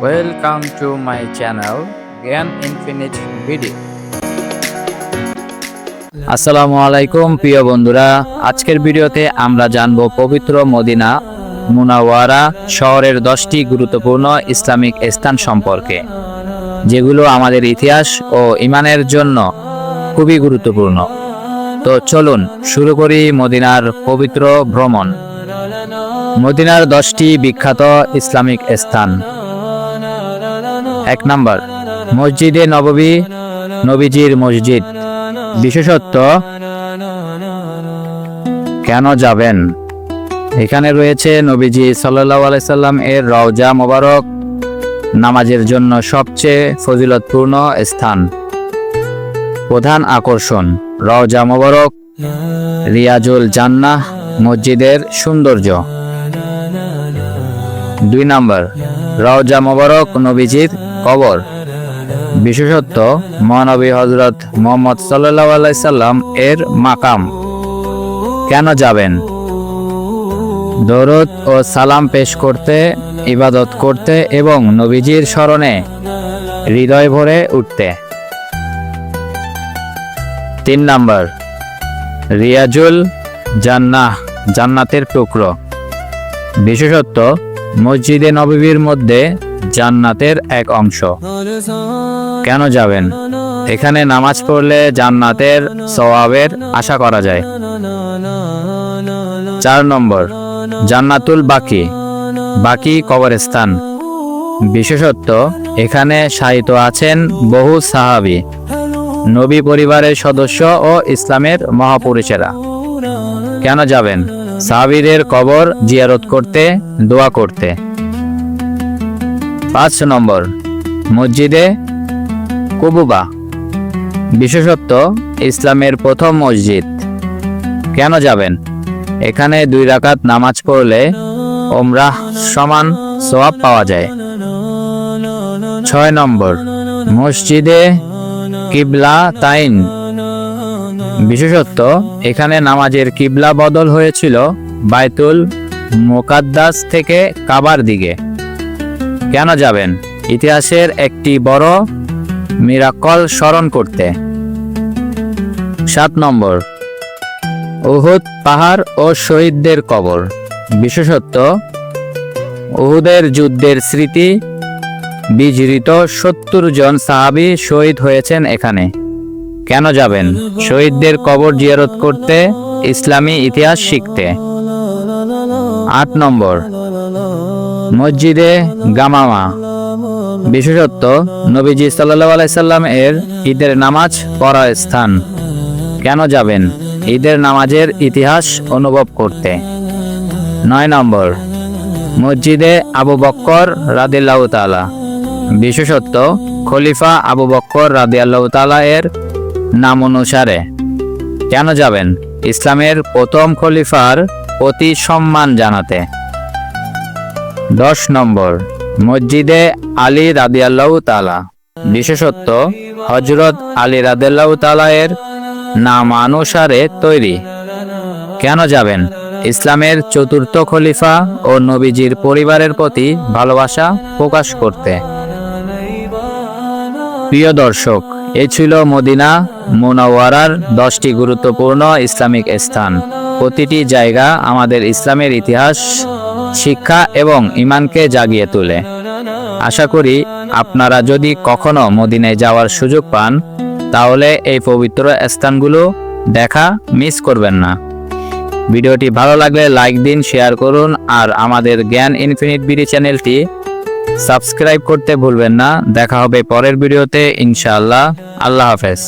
Welcome to my channel Gyan Infinite Video. আসসালামু আলাইকুম প্রিয় বন্ধুরা, আজকের ভিডিওতে আমরা জানব পবিত্র মদিনা মুনাওয়ারা শহরের 10টি গুরুত্বপূর্ণ ইসলামিক স্থান সম্পর্কে, যেগুলো আমাদের ইতিহাস ও ঈমানের জন্য খুবই গুরুত্বপূর্ণ। তো চলুন শুরু করি মদিনার পবিত্র ভ্রমণ। মদিনার 10টি বিখ্যাত ইসলামিক স্থান। 1 নম্বর, মসজিদে নববী, নবীজির মসজিদ। বিশেষত্ব, কেন যাবেন? এখানে রয়েছে নবীজি সাল্লাল্লাহু আলাইহি সাল্লাম এর রওজা মোবারক, নামাজের জন্য সবচেয়ে ফজিলতপূর্ণ স্থান। প্রধান আকর্ষণ, রওজা মোবারক, রিয়াজুল জান্নাহ, মসজিদের সৌন্দর্য। 2 নম্বর, রওজা মোবারক, নবীজির কবর। বিশেষত্ব, মহানবী হযরত মুহাম্মদ সাল্লাল্লাহু আলাইহি সাল্লাম এর মাকাম। কেন যাবেন? দরুদ ও সালাম পেশ করতে, ইবাদত করতে এবং নবীজির স্মরণে হৃদয় ভরে উঠতে। 3 নম্বর, রিয়াজুল জান্নাহ, জান্নাতের টুকরো। বিশেষত্ব, মসজিদে নববীর মধ্যে জান্নাতের এক অংশ। কেন যাবেন? এখানে নামাজ পড়লে জান্নাতের সওয়াবের আশা করা যায়। 4 নম্বর, জান্নাতুল বাকি, বাকি কবরস্থান। বিশেষত্ব, এখানে শায়িত আছেন বহু সাহাবী, নবী পরিবারের সদস্য ও ইসলামের মহাপুরুষেরা। কেন যাবেন? সাহাবীদের কবর জিয়ারত করতে, দোয়া করতে। 5 নম্বর, মসজিদে কুবুবা। বিশেষত্ব, ইসলামের প্রথম মসজিদ। কেন যাবেন? এখানে 2 রাকাত নামাজ পড়লে ওমরাহ সমান সওয়াব পাওয়া যায়। 6 নম্বর, মসজিদে কিবলা তাইন। বিশেষত্ব, এখানে নামাজের কিবলা বদল হয়েছিল বাইতুল মুকাদ্দাস থেকে কাবার দিকে। কেন যাবেন? ইতিহাসের একটি বড় মিরাকল স্মরণ করতে। 7 নম্বর, উহুদ পাহাড় ও শহীদদের কবর। বিশেষত্ব, উহুদের যুদ্ধের স্মৃতি বিজড়িত 70 জন সাহাবী শহীদ হয়েছেন এখানে। কেন যাবেন? শহীদদের কবর জিয়ারত করতে, ইসলামী ইতিহাস শিখতে। 8 নম্বর, মসজিদে গামামা। বিশেষত্ব, নবীজি সাল্লাল্লাহু আলাইহি সাল্লাম এর ঈদের নামাজ পড়ার স্থান। কেন যাবেন? ঈদের নামাজের ইতিহাস অনুভব করতে। 9 নম্বর, মসজিদে আবু বকর রাদিয়াল্লাহু তাআলা। বিশেষত্ব, খলিফা আবু বকর রাদিয়াল্লাহু তাআলা এর নাম অনুসারে। কেন যাবেন? ইসলামের প্রথম খলিফার প্রতি সম্মান জানাতে। 10 নম্বর, মসজিদে আলী রাদিয়াল্লাহু তাআলা। বিশেষত্ব, হযরত আলী রাদিয়াল্লাহু তাআলা এর নাম অনুসারে তৈরি। কেন যাবেন? ইসলামের চতুর্থ খলিফা ও নবীজির পরিবারের প্রতি ভালোবাসা প্রকাশ করতে। প্রিয় দর্শক, এই ছিল মদিনা মুনাওয়ারার 10টি গুরুত্বপূর্ণ ইসলামিক স্থান। প্রতিটি জায়গা আমাদের ইসলামের ইতিহাস, শিক্ষা এবং ঈমানকে জাগিয়ে তোলে। আশা করি আপনারা যদি কখনো মদিনায় যাওয়ার সুযোগ পান, তাহলে এই পবিত্র স্থানগুলো দেখা মিস করবেন না। ভিডিওটি ভালো লাগলে লাইক দিন, শেয়ার করুন আর আমাদের জ্ঞান ইনফিনিট বিডি চ্যানেলটি সাবস্ক্রাইব করতে ভুলবেন না। দেখা হবে পরের ভিডিওতে ইনশাআল্লাহ। আল্লাহ হাফেজ।